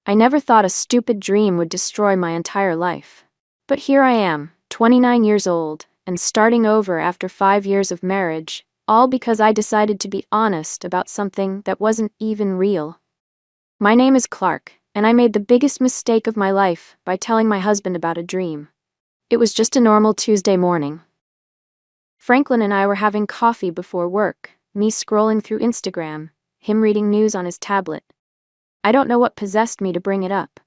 I never thought a stupid dream would destroy my entire life. But here I am, 29 years old, and starting over after 5 years of marriage, all because I decided to be honest about something that wasn't even real. My name is Clark, and I made the biggest mistake of my life by telling my husband about a dream. It was just a normal Tuesday morning. Franklin and I were having coffee before work, me scrolling through Instagram, him reading news on his tablet. I don't know what possessed me to bring it up.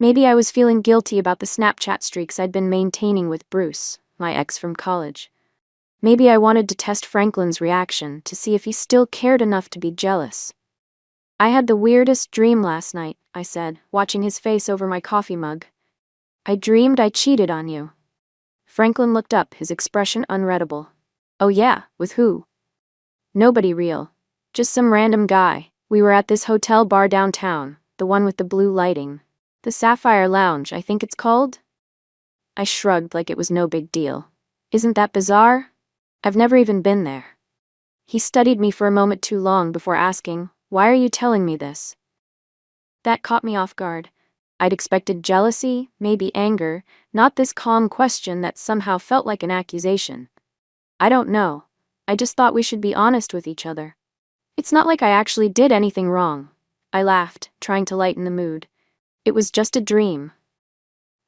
Maybe I was feeling guilty about the Snapchat streaks I'd been maintaining with Bruce, my ex from college. Maybe I wanted to test Franklin's reaction to see if he still cared enough to be jealous. "I had the weirdest dream last night," I said, watching his face over my coffee mug. "I dreamed I cheated on you." Franklin looked up, his expression unreadable. "Oh yeah, with who?" "Nobody real. Just some random guy. We were at this hotel bar downtown, the one with the blue lighting. The Sapphire Lounge, I think it's called." I shrugged like it was no big deal. "Isn't that bizarre? I've never even been there." He studied me for a moment too long before asking, "Why are you telling me this?" That caught me off guard. I'd expected jealousy, maybe anger, not this calm question that somehow felt like an accusation. "I don't know. I just thought we should be honest with each other. It's not like I actually did anything wrong." I laughed, trying to lighten the mood. "It was just a dream."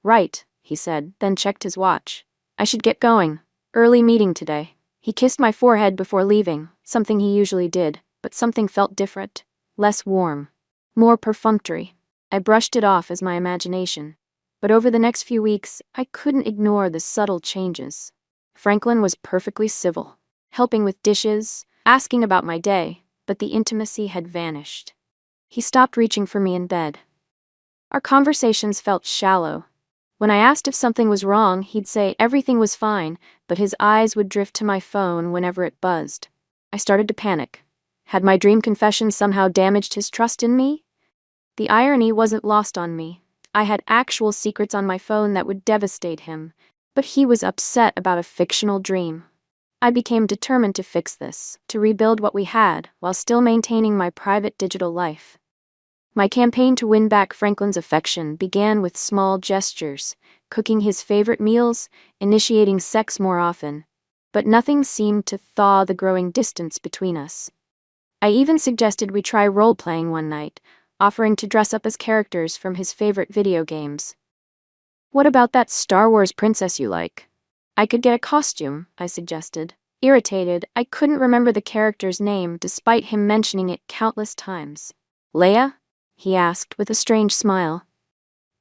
"Right," he said, then checked his watch. "I should get going. Early meeting today." He kissed my forehead before leaving, something he usually did, but something felt different, less warm, more perfunctory. I brushed it off as my imagination, but over the next few weeks, I couldn't ignore the subtle changes. Franklin was perfectly civil, helping with dishes, asking about my day, but the intimacy had vanished. He stopped reaching for me in bed. Our conversations felt shallow. When I asked if something was wrong, he'd say everything was fine, but his eyes would drift to my phone whenever it buzzed. I started to panic. Had my dream confession somehow damaged his trust in me? The irony wasn't lost on me. I had actual secrets on my phone that would devastate him, but he was upset about a fictional dream. I became determined to fix this, to rebuild what we had, while still maintaining my private digital life. My campaign to win back Franklin's affection began with small gestures, cooking his favorite meals, initiating sex more often, but nothing seemed to thaw the growing distance between us. I even suggested we try role-playing one night, offering to dress up as characters from his favorite video games. "What about that Star Wars princess you like?" "I could get a costume," I suggested. Irritated, I couldn't remember the character's name despite him mentioning it countless times. "Leia?" he asked with a strange smile.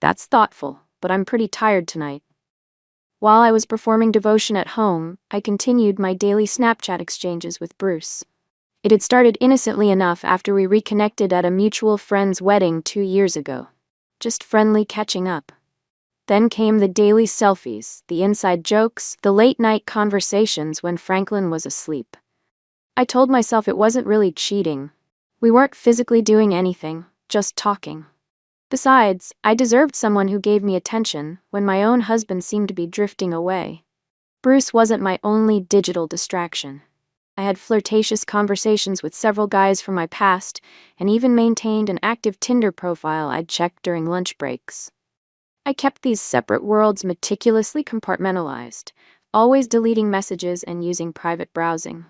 "That's thoughtful, but I'm pretty tired tonight." While I was performing devotion at home, I continued my daily Snapchat exchanges with Bruce. It had started innocently enough after we reconnected at a mutual friend's wedding 2 years ago. Just friendly catching up. Then came the daily selfies, the inside jokes, the late-night conversations when Franklin was asleep. I told myself it wasn't really cheating. We weren't physically doing anything, just talking. Besides, I deserved someone who gave me attention when my own husband seemed to be drifting away. Bruce wasn't my only digital distraction. I had flirtatious conversations with several guys from my past, and even maintained an active Tinder profile I'd checked during lunch breaks. I kept these separate worlds meticulously compartmentalized, always deleting messages and using private browsing.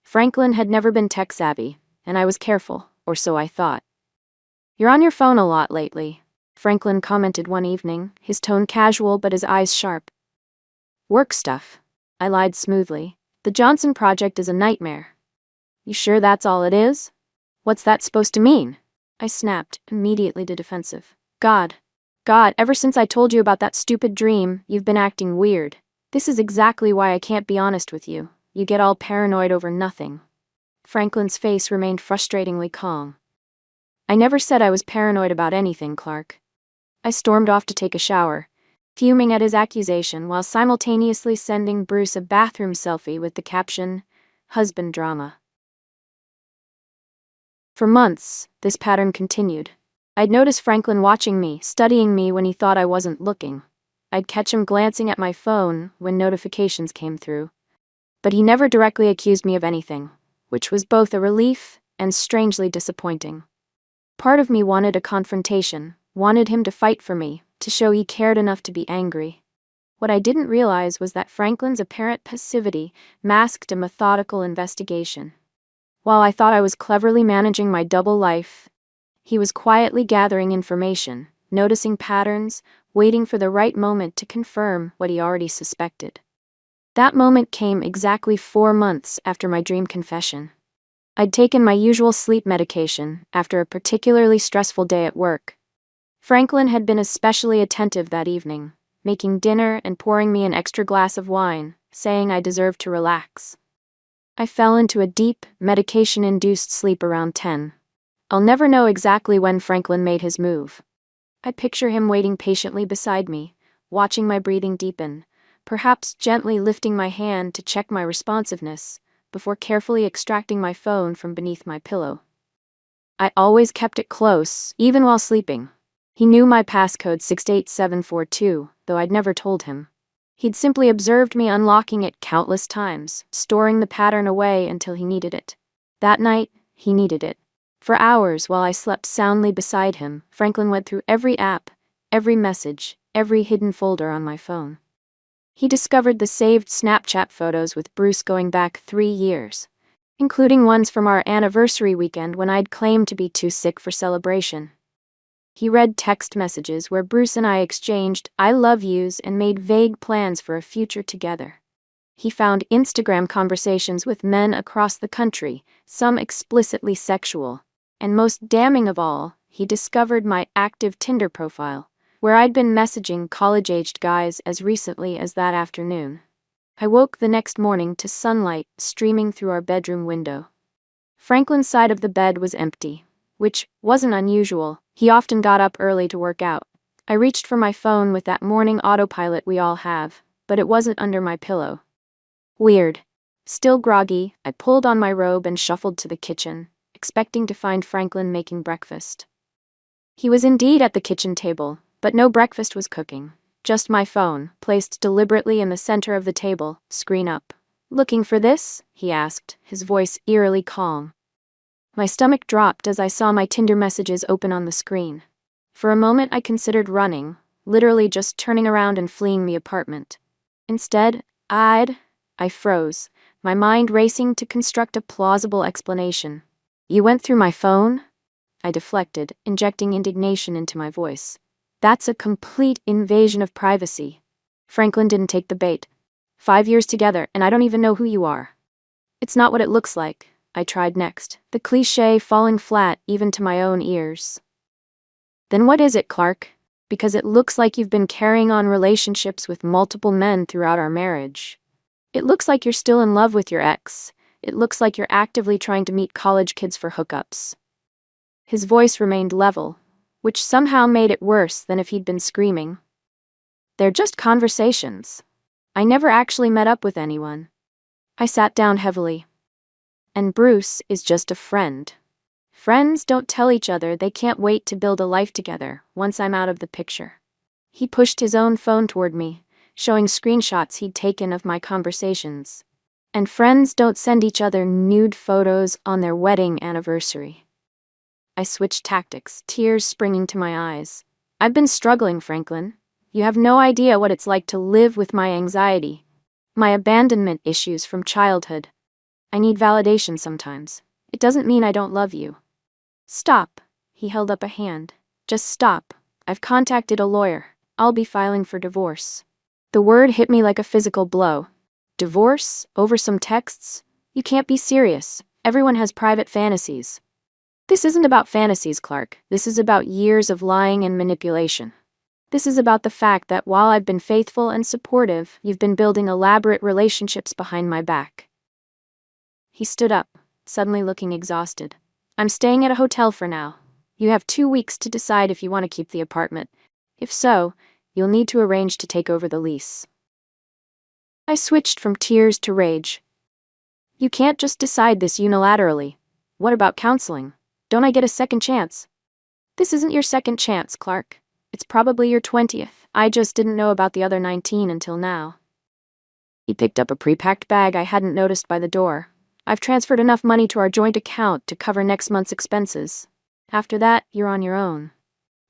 Franklin had never been tech-savvy, and I was careful, or so I thought. "You're on your phone a lot lately," Franklin commented one evening, his tone casual but his eyes sharp. "Work stuff," I lied smoothly. "The Johnson project is a nightmare." "You sure that's all it is?" "What's that supposed to mean?" I snapped, immediately to defensive. God, ever since I told you about that stupid dream, you've been acting weird. This is exactly why I can't be honest with you. You get all paranoid over nothing." Franklin's face remained frustratingly calm. "I never said I was paranoid about anything, Clark." I stormed off to take a shower, fuming at his accusation while simultaneously sending Bruce a bathroom selfie with the caption, "Husband drama." For months, this pattern continued. I'd notice Franklin watching me, studying me when he thought I wasn't looking. I'd catch him glancing at my phone when notifications came through. But he never directly accused me of anything, which was both a relief and strangely disappointing. Part of me wanted a confrontation, wanted him to fight for me, to show he cared enough to be angry. What I didn't realize was that Franklin's apparent passivity masked a methodical investigation. While I thought I was cleverly managing my double life, he was quietly gathering information, noticing patterns, waiting for the right moment to confirm what he already suspected. That moment came exactly 4 months after my dream confession. I'd taken my usual sleep medication after a particularly stressful day at work. Franklin had been especially attentive that evening, making dinner and pouring me an extra glass of wine, saying I deserved to relax. I fell into a deep, medication-induced sleep around 10. I'll never know exactly when Franklin made his move. I picture him waiting patiently beside me, watching my breathing deepen, perhaps gently lifting my hand to check my responsiveness, before carefully extracting my phone from beneath my pillow. I always kept it close, even while sleeping. He knew my passcode 68742, though I'd never told him. He'd simply observed me unlocking it countless times, storing the pattern away until he needed it. That night, he needed it. For hours, while I slept soundly beside him, Franklin went through every app, every message, every hidden folder on my phone. He discovered the saved Snapchat photos with Bruce going back 3 years, including ones from our anniversary weekend when I'd claimed to be too sick for celebration. He read text messages where Bruce and I exchanged I love yous and made vague plans for a future together. He found Instagram conversations with men across the country, some explicitly sexual. And most damning of all, he discovered my active Tinder profile, where I'd been messaging college-aged guys as recently as that afternoon. I woke the next morning to sunlight streaming through our bedroom window. Franklin's side of the bed was empty, which wasn't unusual. He often got up early to work out. I reached for my phone with that morning autopilot we all have, but it wasn't under my pillow. Weird. Still groggy, I pulled on my robe and shuffled to the kitchen, expecting to find Franklin making breakfast. He was indeed at the kitchen table, but no breakfast was cooking. Just my phone, placed deliberately in the center of the table, screen up. "Looking for this?" he asked, his voice eerily calm. My stomach dropped as I saw my Tinder messages open on the screen. For a moment I considered running, literally just turning around and fleeing the apartment. Instead, I froze, my mind racing to construct a plausible explanation. "You went through my phone?" I deflected, injecting indignation into my voice. "That's a complete invasion of privacy." Franklin didn't take the bait. 5 years together, and I don't even know who you are. "It's not what it looks like," I tried next, the cliché falling flat even to my own ears. "Then what is it, Clark? Because it looks like you've been carrying on relationships with multiple men throughout our marriage. It looks like you're still in love with your ex. It looks like you're actively trying to meet college kids for hookups." His voice remained level, which somehow made it worse than if he'd been screaming. "They're just conversations. I never actually met up with anyone." I sat down heavily. "And Bruce is just a friend. Friends don't tell each other they can't wait to build a life together once I'm out of the picture." He pushed his own phone toward me, showing screenshots he'd taken of my conversations. "And friends don't send each other nude photos on their wedding anniversary." I switched tactics, tears springing to my eyes. "I've been struggling, Franklin. You have no idea what it's like to live with my anxiety, my abandonment issues from childhood. I need validation sometimes. It doesn't mean I don't love you." "Stop." He held up a hand. "Just stop. I've contacted a lawyer. I'll be filing for divorce." The word hit me like a physical blow. Divorce? Over some texts? You can't be serious. Everyone has private fantasies. "This isn't about fantasies, Clark. This is about years of lying and manipulation. This is about the fact that while I've been faithful and supportive, you've been building elaborate relationships behind my back." He stood up, suddenly looking exhausted. "I'm staying at a hotel for now. You have 2 weeks to decide if you want to keep the apartment. If so, you'll need to arrange to take over the lease." I switched from tears to rage. "You can't just decide this unilaterally. What about counseling? Don't I get a second chance?" "This isn't your second chance, Clark. It's probably your 20th. I just didn't know about the other 19 until now." He picked up a pre-packed bag I hadn't noticed by the door. "I've transferred enough money to our joint account to cover next month's expenses. After that, you're on your own."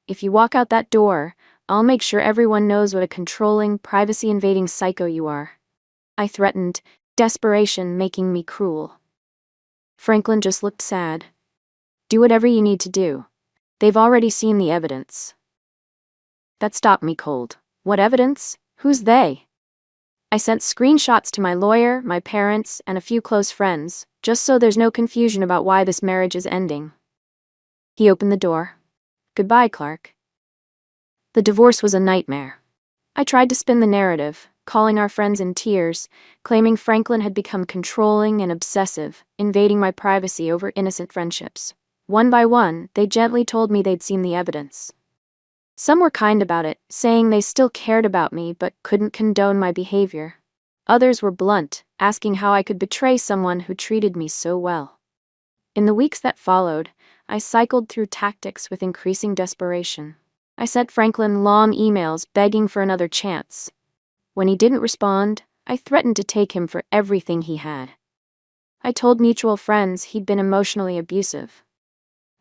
If you walk out that door, I'll make sure everyone knows what a controlling, privacy-invading psycho you are. I threatened, desperation making me cruel. Franklin just looked sad. Do whatever you need to do. They've already seen the evidence. That stopped me cold. What evidence? Who's they? I sent screenshots to my lawyer, my parents, and a few close friends, just so there's no confusion about why this marriage is ending. He opened the door. Goodbye, Clark. The divorce was a nightmare. I tried to spin the narrative, calling our friends in tears, claiming Franklin had become controlling and obsessive, invading my privacy over innocent friendships. One by one, they gently told me they'd seen the evidence. Some were kind about it, saying they still cared about me but couldn't condone my behavior. Others were blunt, asking how I could betray someone who treated me so well. In the weeks that followed, I cycled through tactics with increasing desperation. I sent Franklin long emails begging for another chance. When he didn't respond, I threatened to take him for everything he had. I told mutual friends he'd been emotionally abusive.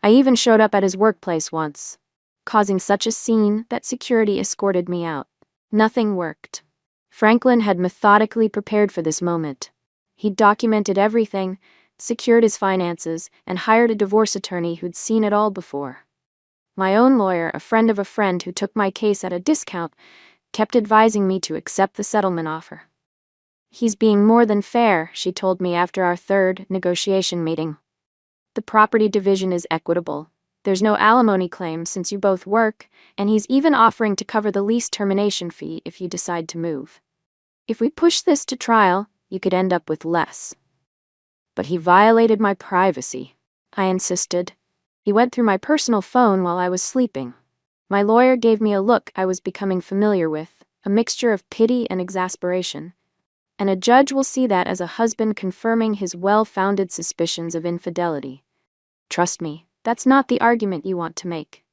I even showed up at his workplace once, causing such a scene that security escorted me out. Nothing worked. Franklin had methodically prepared for this moment. He'd documented everything, secured his finances, and hired a divorce attorney who'd seen it all before. My own lawyer, a friend of a friend who took my case at a discount, kept advising me to accept the settlement offer. He's being more than fair, she told me after our third negotiation meeting. The property division is equitable. There's no alimony claim since you both work, and he's even offering to cover the lease termination fee if you decide to move. If we push this to trial, you could end up with less. But he violated my privacy, I insisted. He went through my personal phone while I was sleeping. My lawyer gave me a look I was becoming familiar with, a mixture of pity and exasperation. And a judge will see that as a husband confirming his well-founded suspicions of infidelity. Trust me, that's not the argument you want to make.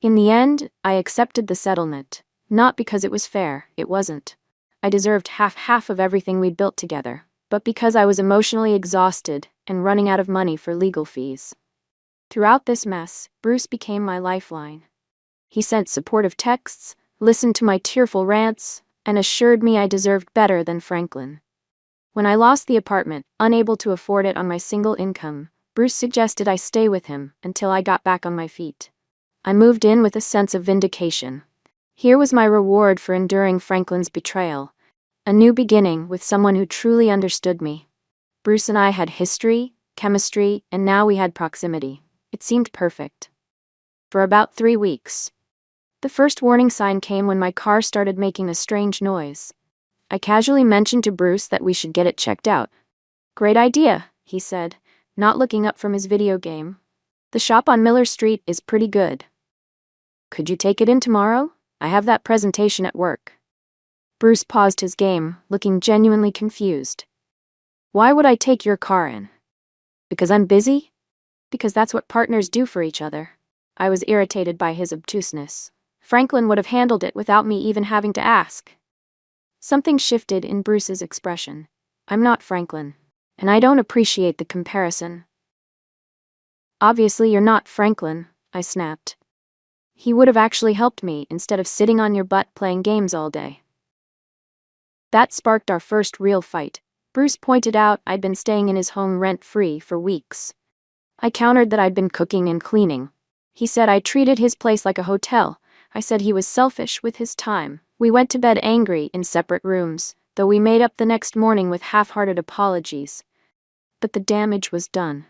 In the end, I accepted the settlement, not because it was fair, it wasn't. I deserved half of everything we'd built together, but because I was emotionally exhausted and running out of money for legal fees. Throughout this mess, Bruce became my lifeline. He sent supportive texts, listened to my tearful rants, and assured me I deserved better than Franklin. When I lost the apartment, unable to afford it on my single income, Bruce suggested I stay with him until I got back on my feet. I moved in with a sense of vindication. Here was my reward for enduring Franklin's betrayal. A new beginning with someone who truly understood me. Bruce and I had history, chemistry, and now we had proximity. It seemed perfect. For about 3 weeks. The first warning sign came when my car started making a strange noise. I casually mentioned to Bruce that we should get it checked out. Great idea, he said, not looking up from his video game. The shop on Miller Street is pretty good. Could you take it in tomorrow? I have that presentation at work. Bruce paused his game, looking genuinely confused. Why would I take your car in? Because I'm busy? Because that's what partners do for each other. I was irritated by his obtuseness. Franklin would have handled it without me even having to ask. Something shifted in Bruce's expression. I'm not Franklin, and I don't appreciate the comparison. Obviously you're not Franklin, I snapped. He would have actually helped me instead of sitting on your butt playing games all day. That sparked our first real fight. Bruce pointed out I'd been staying in his home rent-free for weeks. I countered that I'd been cooking and cleaning. He said I treated his place like a hotel. I said he was selfish with his time. We went to bed angry in separate rooms, though we made up the next morning with half-hearted apologies. But the damage was done.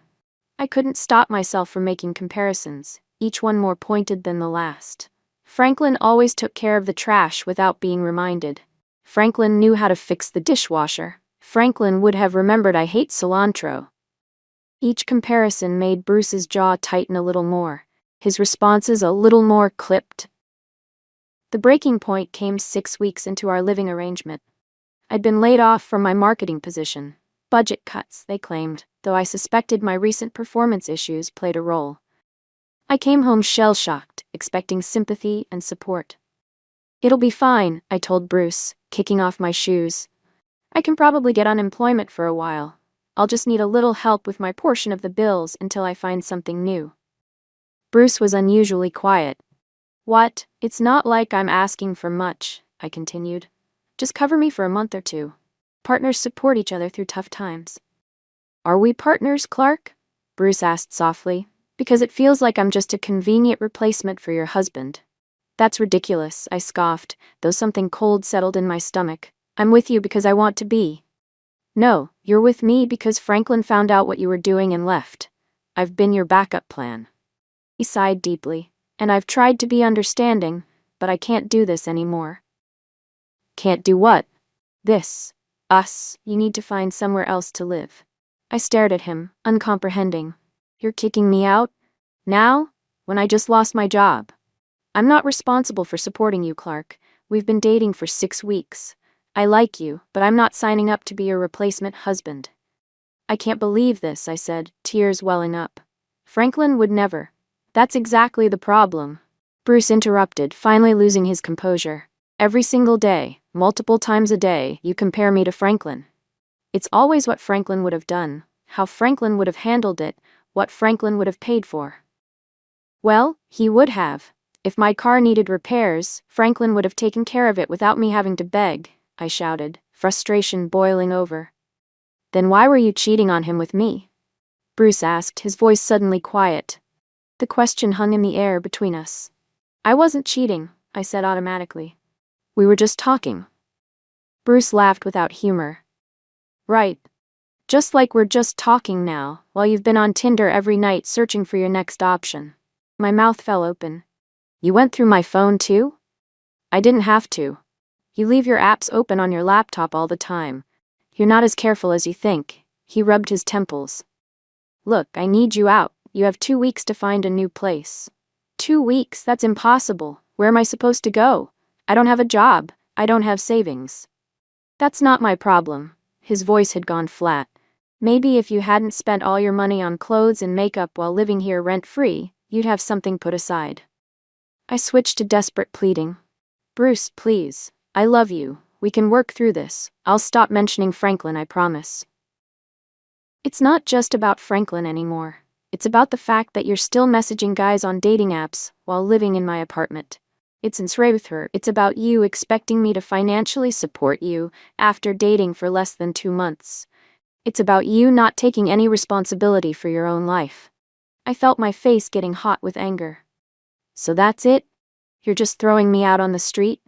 I couldn't stop myself from making comparisons, each one more pointed than the last. Franklin always took care of the trash without being reminded. Franklin knew how to fix the dishwasher. Franklin would have remembered I hate cilantro. Each comparison made Bruce's jaw tighten a little more, his responses a little more clipped. The breaking point came 6 weeks into our living arrangement. I'd been laid off from my marketing position. Budget cuts, they claimed, though I suspected my recent performance issues played a role. I came home shell-shocked, expecting sympathy and support. It'll be fine, I told Bruce, kicking off my shoes. I can probably get unemployment for a while. I'll just need a little help with my portion of the bills until I find something new. Bruce was unusually quiet. What? It's not like I'm asking for much, I continued. Just cover me for a month or two. Partners support each other through tough times. Are we partners, Clark? Bruce asked softly, because it feels like I'm just a convenient replacement for your husband. That's ridiculous, I scoffed, though something cold settled in my stomach. I'm with you because I want to be. No, you're with me because Franklin found out what you were doing and left. I've been your backup plan. He sighed deeply, and I've tried to be understanding, but I can't do this anymore. Can't do what? This. Us. You need to find somewhere else to live. I stared at him, uncomprehending. You're kicking me out? Now? When I just lost my job? I'm not responsible for supporting you, Clark. We've been dating for 6 weeks. I like you, but I'm not signing up to be your replacement husband. I can't believe this, I said, tears welling up. Franklin would never. That's exactly the problem. Bruce interrupted, finally losing his composure. Every single day, multiple times a day, you compare me to Franklin. It's always what Franklin would have done, how Franklin would have handled it, what Franklin would have paid for. Well, he would have. If my car needed repairs, Franklin would have taken care of it without me having to beg, I shouted, frustration boiling over. Then why were you cheating on him with me? Bruce asked, his voice suddenly quiet. The question hung in the air between us. I wasn't cheating, I said automatically. We were just talking. Bruce laughed without humor. Right. Just like we're just talking now, while you've been on Tinder every night searching for your next option. My mouth fell open. You went through my phone too? I didn't have to. You leave your apps open on your laptop all the time. You're not as careful as you think. He rubbed his temples. Look, I need you out. You have 2 weeks to find a new place. 2 weeks? That's impossible. Where am I supposed to go? I don't have a job. I don't have savings. That's not my problem. His voice had gone flat. Maybe if you hadn't spent all your money on clothes and makeup while living here rent-free, you'd have something put aside. I switched to desperate pleading. Bruce, please. I love you. We can work through this. I'll stop mentioning Franklin, I promise. It's not just about Franklin anymore. It's about the fact that you're still messaging guys on dating apps while living in my apartment. It's about you expecting me to financially support you after dating for less than 2 months. It's about you not taking any responsibility for your own life. I felt my face getting hot with anger. So that's it? You're just throwing me out on the street?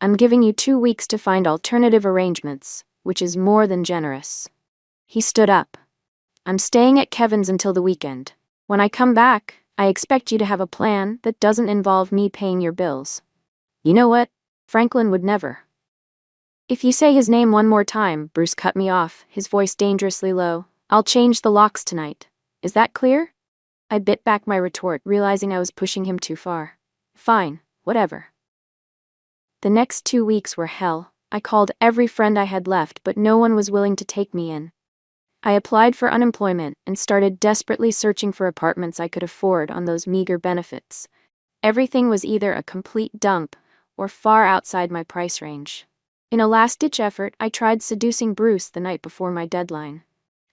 I'm giving you 2 weeks to find alternative arrangements, which is more than generous. He stood up. I'm staying at Kevin's until the weekend. When I come back, I expect you to have a plan that doesn't involve me paying your bills. You know what? Franklin would never. If you say his name one more time, Bruce cut me off, his voice dangerously low. I'll change the locks tonight. Is that clear? I bit back my retort, realizing I was pushing him too far. Fine, whatever. The next 2 weeks were hell. I called every friend I had left, but no one was willing to take me in. I applied for unemployment and started desperately searching for apartments I could afford on those meager benefits. Everything was either a complete dump or far outside my price range. In a last-ditch effort, I tried seducing Bruce the night before my deadline.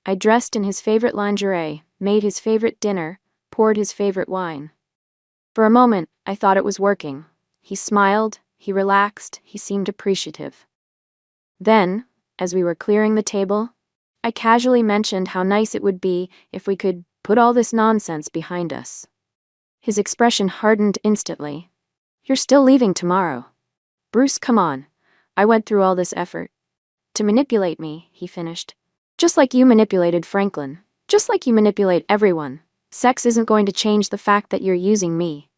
I dressed in his favorite lingerie, made his favorite dinner, poured his favorite wine. For a moment, I thought it was working. He smiled, he relaxed, he seemed appreciative. Then, as we were clearing the table, I casually mentioned how nice it would be if we could put all this nonsense behind us. His expression hardened instantly. You're still leaving tomorrow. Bruce, come on. I went through all this effort. To manipulate me, he finished. Just like you manipulated Franklin. Just like you manipulate everyone. Sex isn't going to change the fact that you're using me.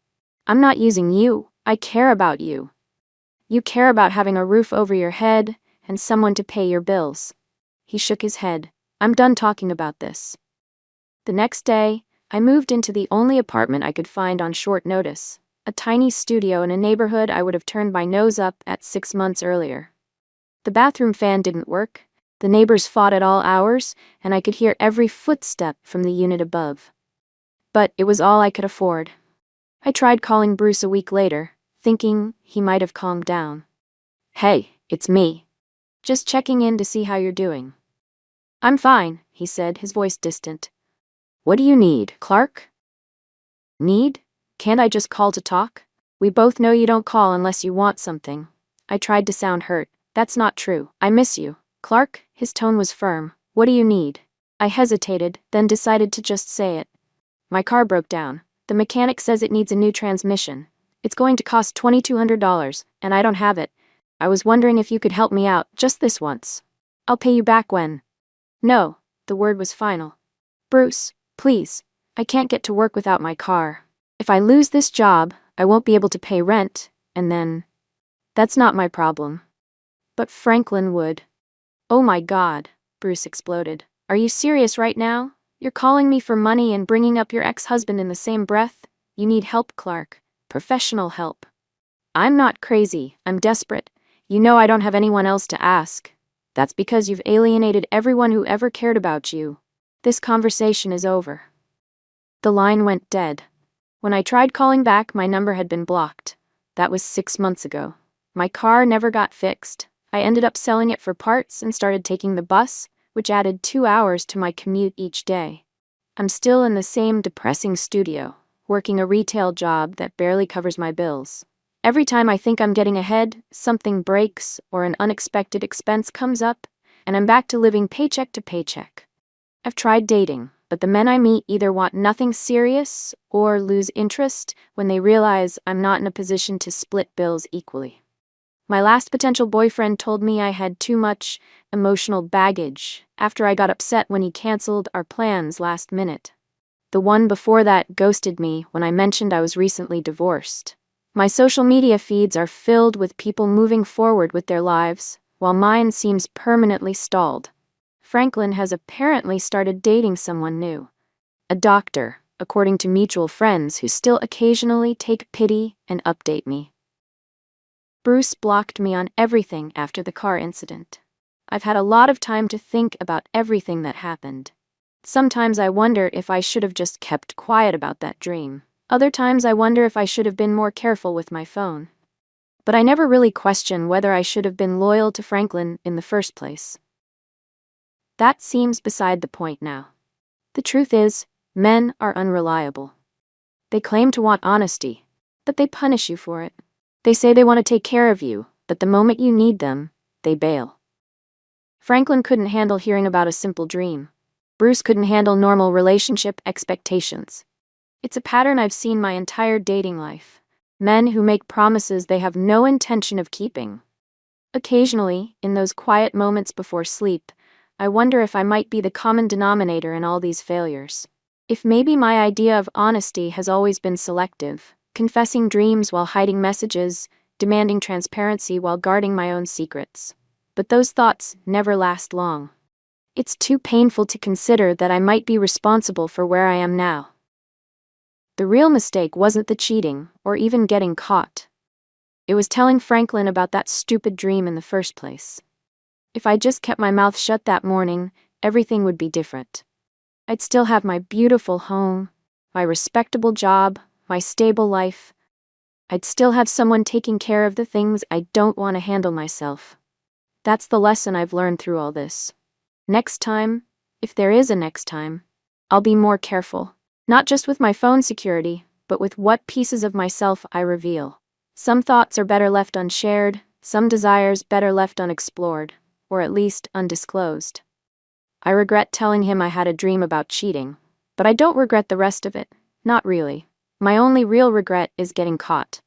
I'm not using you. I care about you. You care about having a roof over your head and someone to pay your bills. He shook his head. I'm done talking about this. The next day, I moved into the only apartment I could find on short notice, a tiny studio in a neighborhood I would have turned my nose up at 6 months earlier. The bathroom fan didn't work, the neighbors fought at all hours, and I could hear every footstep from the unit above. But it was all I could afford. I tried calling Bruce a week later, thinking he might have calmed down. Hey, it's me. Just checking in to see how you're doing. I'm fine, he said, his voice distant. What do you need, Clark? Need? Can't I just call to talk? We both know you don't call unless you want something. I tried to sound hurt. That's not true. I miss you. Clark, his tone was firm. What do you need? I hesitated, then decided to just say it. My car broke down. The mechanic says it needs a new transmission. It's going to cost $2,200, and I don't have it. I was wondering if you could help me out, just this once. I'll pay you back when. No, the word was final. Bruce, please. I can't get to work without my car. If I lose this job, I won't be able to pay rent, and then... That's not my problem. But Franklin would. Oh my God, Bruce exploded. Are you serious right now? You're calling me for money and bringing up your ex-husband in the same breath? You need help, Clark. Professional help. I'm not crazy. I'm desperate. You know I don't have anyone else to ask. That's because you've alienated everyone who ever cared about you. This conversation is over. The line went dead. When I tried calling back, my number had been blocked. That was 6 months ago. My car never got fixed. I ended up selling it for parts and started taking the bus, which added 2 hours to my commute each day. I'm still in the same depressing studio, working a retail job that barely covers my bills. Every time I think I'm getting ahead, something breaks or an unexpected expense comes up, and I'm back to living paycheck to paycheck. I've tried dating, but the men I meet either want nothing serious or lose interest when they realize I'm not in a position to split bills equally. My last potential boyfriend told me I had too much emotional baggage after I got upset when he canceled our plans last minute. The one before that ghosted me when I mentioned I was recently divorced. My social media feeds are filled with people moving forward with their lives, while mine seems permanently stalled. Franklin has apparently started dating someone new. A doctor, according to mutual friends who still occasionally take pity and update me. Bruce blocked me on everything after the car incident. I've had a lot of time to think about everything that happened. Sometimes I wonder if I should have just kept quiet about that dream. Other times I wonder if I should have been more careful with my phone. But I never really question whether I should have been loyal to Franklin in the first place. That seems beside the point now. The truth is, men are unreliable. They claim to want honesty, but they punish you for it. They say they want to take care of you, but the moment you need them, they bail. Franklin couldn't handle hearing about a simple dream. Bruce couldn't handle normal relationship expectations. It's a pattern I've seen my entire dating life. Men who make promises they have no intention of keeping. Occasionally, in those quiet moments before sleep, I wonder if I might be the common denominator in all these failures. If maybe my idea of honesty has always been selective, confessing dreams while hiding messages, demanding transparency while guarding my own secrets. But those thoughts never last long. It's too painful to consider that I might be responsible for where I am now. The real mistake wasn't the cheating, or even getting caught. It was telling Franklin about that stupid dream in the first place. If I just kept my mouth shut that morning, everything would be different. I'd still have my beautiful home, my respectable job, my stable life. I'd still have someone taking care of the things I don't want to handle myself. That's the lesson I've learned through all this. Next time, if there is a next time, I'll be more careful. Not just with my phone security, but with what pieces of myself I reveal. Some thoughts are better left unshared, some desires better left unexplored, or at least undisclosed. I regret telling him I had a dream about cheating, but I don't regret the rest of it, not really. My only real regret is getting caught.